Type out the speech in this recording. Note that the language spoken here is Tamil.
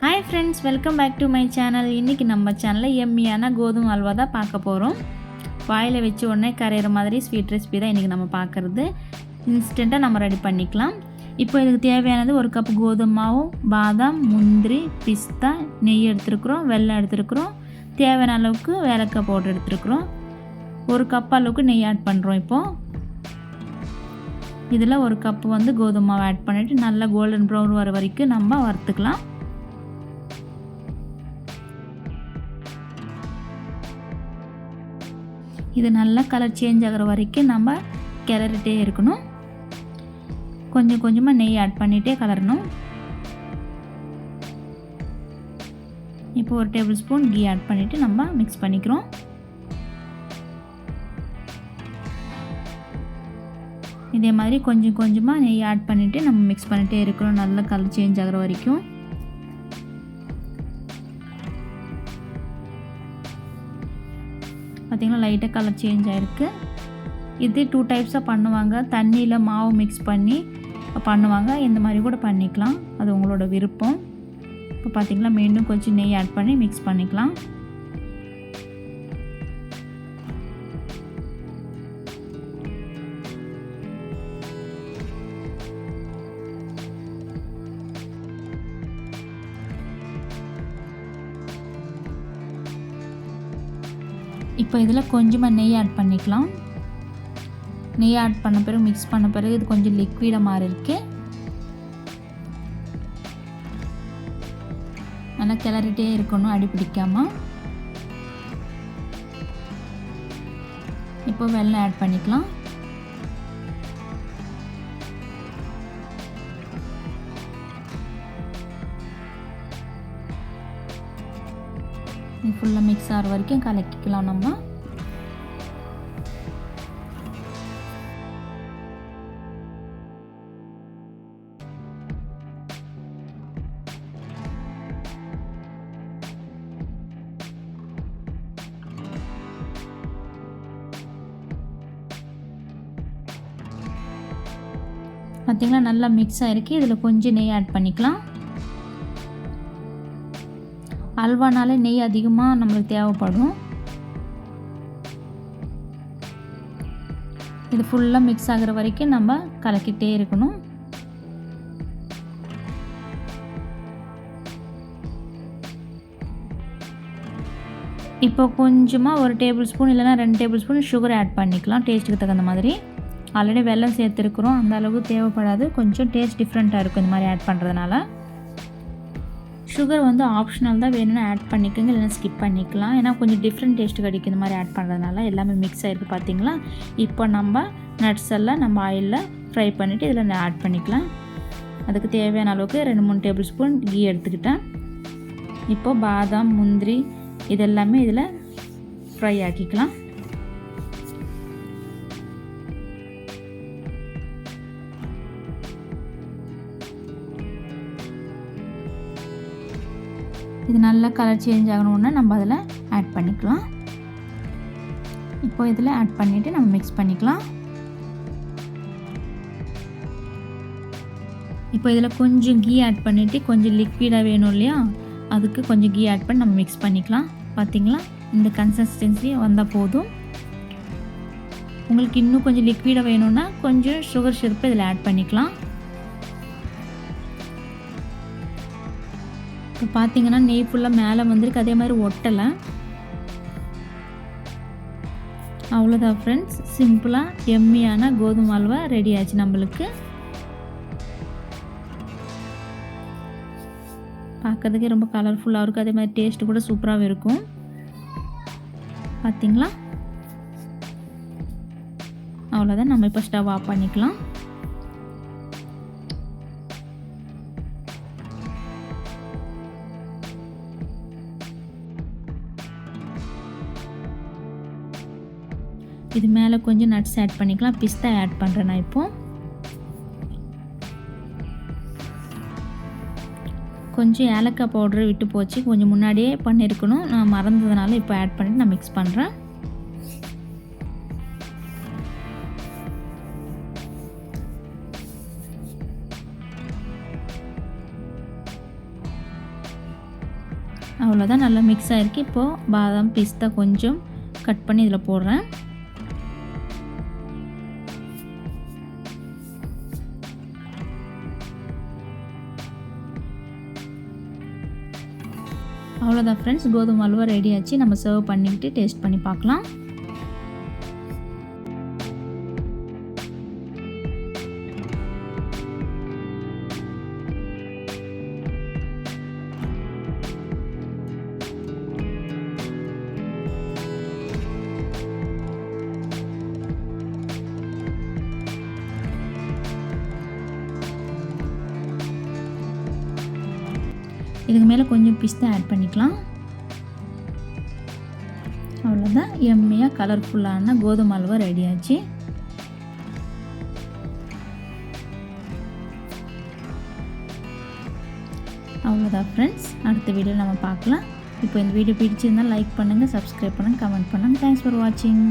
Hi friends, welcome back to my channel. இன்றைக்கி நம்ம சேனலில் எம்மியான கோதுமை அல்வா தான் பார்க்க போகிறோம். வாயில் வச்சு உடனே கரையிற மாதிரி ஸ்வீட் ரெசிபி தான் இன்றைக்கி நம்ம பார்க்குறது. இன்ஸ்டண்ட்டாக நம்ம ரெடி பண்ணிக்கலாம். இப்போ இதுக்கு தேவையானது 1 கப் கோதுமை மாவு, பாதாம், முந்திரி, பிஸ்தா, நெய் எடுத்துருக்குறோம், வெல்லம் எடுத்துருக்குறோம், தேவையான அளவுக்கு ஏலக்காய் பவுடர் எடுத்துருக்குறோம். 1 கப் அளவுக்கு நெய் ஆட் பண்ணுறோம். இப்போது இதில் 1 கப்பு கோதுமை மாவு ஆட் பண்ணிவிட்டு நல்லா கோல்டன் ப்ரௌன் வர வரைக்கும் நம்ம வறுத்துக்கலாம். இது நல்லா கலர் சேஞ்ச் ஆகிற வரைக்கும் நம்ம கிளறிட்டே இருக்கணும். கொஞ்சம் கொஞ்சமாக நெய் ஆட் பண்ணிகிட்டே கலரணும். இப்போ 1 டேபிள் ஸ்பூன் கீ ஆட் பண்ணிவிட்டு நம்ம மிக்ஸ் பண்ணிக்கிறோம். இதே மாதிரி கொஞ்சம் கொஞ்சமாக நெய் ஆட் பண்ணிவிட்டு நம்ம மிக்ஸ் பண்ணிகிட்டே இருக்கிறோம், நல்லா கலர் சேஞ்ச் ஆகிற வரைக்கும். பார்த்திங்கன்னா லைட்டாக கலர் சேஞ்ச் ஆகிருக்கு. இது 2 டைப்ஸாக பண்ணுவாங்க. தண்ணியில் மாவு மிக்ஸ் பண்ணி பண்ணுவாங்க, இந்த மாதிரி கூட பண்ணிக்கலாம், அது உங்களோட விருப்பம். இப்போ பார்த்திங்கன்னா மீண்டும் கொஞ்சம் நெய் ஆட் பண்ணி மிக்ஸ் பண்ணிக்கலாம். இப்போ இதில் கொஞ்சமாக நெய் ஆட் பண்ணிக்கலாம். நெய் ஆட் பண்ண பிறகு மிக்ஸ் பண்ண பிறகு இது கொஞ்சம் லிக்விடாக மாறி இருக்கு. நல்லா கிளறிட்டே இருக்கணும், அடி பிடிக்காமல். இப்போ வெல்லம் ஆட் பண்ணிக்கலாம். ஃபுல்லாக மிக்ஸ் ஆகிற வரைக்கும் கலக்கிக்கலாம் நம்ம. பார்த்திங்கன்னா நல்லா மிக்ஸ் ஆகிருக்கு. இதில் கொஞ்சம் நெய் ஆட் பண்ணிக்கலாம். அல்வானாலே நெய் அதிகமாக நம்மளுக்கு தேவைப்படும். இது ஃபுல்லாக மிக்ஸ் ஆகிற வரைக்கும் நம்ம கலக்கிட்டே இருக்கணும். இப்போ கொஞ்சமாக 1 டேபிள் ஸ்பூன் இல்லைனா 2 டேபிள் ஸ்பூன் சுகர் ஆட் பண்ணிக்கலாம், டேஸ்ட்டுக்கு தகுந்த மாதிரி. ஆல்ரெடி வெல்லம் சேர்த்துருக்குறோம், அந்த அளவுக்கு தேவைப்படாது, கொஞ்சம் டேஸ்ட் டிஃப்ரெண்ட்டாக இருக்கும் இந்த மாதிரி ஆட் பண்ணுறதுனால. சுகர் ஆப்ஷனல் தான், வேணும்னா ஆட் பண்ணிக்கோங்க, இல்லைன்னா ஸ்கிப் பண்ணிக்கலாம். ஏன்னா கொஞ்சம் டிஃப்ரெண்ட் டேஸ்ட்டு கிடைக்கும் இந்த மாதிரி ஆட் பண்ணுறதுனால. எல்லாமே மிக்ஸ் ஆகிருக்கு பார்த்திங்களா. இப்போ நம்ம நட்ஸ் எல்லாம் நம்ம ஆயிலில் ஃப்ரை பண்ணிவிட்டு இதில் ஆட் பண்ணிக்கலாம். அதுக்கு தேவையான அளவுக்கு 2-3 டேபிள் ஸ்பூன் கீ எடுத்துக்கிட்டேன். இப்போது பாதாம், முந்திரி இதெல்லாமே இதில் ஃப்ரை ஆக்கிக்கலாம். இது நல்லா கலர் சேஞ்ச் ஆகணும்னா நம்ம அதில் ஆட் பண்ணிக்கலாம். இப்போ இதில் ஆட் பண்ணிவிட்டு நம்ம மிக்ஸ் பண்ணிக்கலாம். இப்போ இதில் கொஞ்சம் கீ ஆட் பண்ணிவிட்டு கொஞ்சம் லிக்விடாக வேணும் இல்லையா, அதுக்கு கொஞ்சம் கீ ஆட் பண்ணி நம்ம மிக்ஸ் பண்ணிக்கலாம். பார்த்திங்களா, இந்த கன்சிஸ்டன்சி வந்தால் போதும். உங்களுக்கு இன்னும் கொஞ்சம் லிக்விடாக வேணும்னா கொஞ்சம் சுகர் சிரப்பை இதில் ஆட் பண்ணிக்கலாம். இப்போ பார்த்திங்கன்னா நெய் ஃபுல்லாக மேலே வந்திருக்கு, அதே மாதிரி ஒட்டலை. அவ்வளோதான் ஃப்ரெண்ட்ஸ், சிம்பிளாக எம்மியான கோதுமை அல்வா ரெடி ஆச்சு நம்மளுக்கு. பார்க்கறதுக்கே ரொம்ப கலர்ஃபுல்லாக இருக்கும், அதே மாதிரி டேஸ்ட்டு கூட சூப்பராகவும் இருக்கும். பார்த்திங்களா, அவ்வளோதான். நம்ம இப்போ ஸ்டவ் ஆஃப் பண்ணிக்கலாம். இது மேலே கொஞ்சம் நட்ஸ் ஆட் பண்ணிக்கலாம். பிஸ்தா ஆட் பண்ணுறேன் நான். இப்போது கொஞ்சம் ஏலக்காய் பவுடர் விட்டு போச்சு, கொஞ்சம் முன்னாடியே பண்ணியிருக்கணும், நான் மறந்ததுனால இப்போ ஆட் பண்ணிவிட்டு நான் மிக்ஸ் பண்ணுறேன். அவ்வளோதான், நல்லா மிக்ஸ் ஆகிருக்கு. இப்போது பாதாம் பிஸ்தா கொஞ்சம் கட் பண்ணி இதில் போடுறேன். அவ்வளோதான் ஃப்ரெண்ட்ஸ், கோதுமை அல்வா ரெடி ஆச்சு. நம்ம சர்வ் பண்ணிக்கிட்டு டேஸ்ட் பண்ணி பார்க்கலாம். இதுக்கு மேலே கொஞ்சம் பிஸ்தா ஆட் பண்ணிக்கலாம். அவ்வளோதான், எம்மியாக கலர்ஃபுல்லான கோதுமை அல்வா ரெடி ஆச்சு. அவ்வளோதான் ஃப்ரெண்ட்ஸ், அடுத்த வீடியோவில் நம்ம பார்க்கலாம். இப்போ இந்த வீடியோ பிடிச்சிருந்தால் லைக் பண்ணுங்கள், சப்ஸ்கிரைப் பண்ணுங்கள், கமெண்ட் பண்ணுங்கள். தேங்க்ஸ் ஃபார் வாட்சிங்.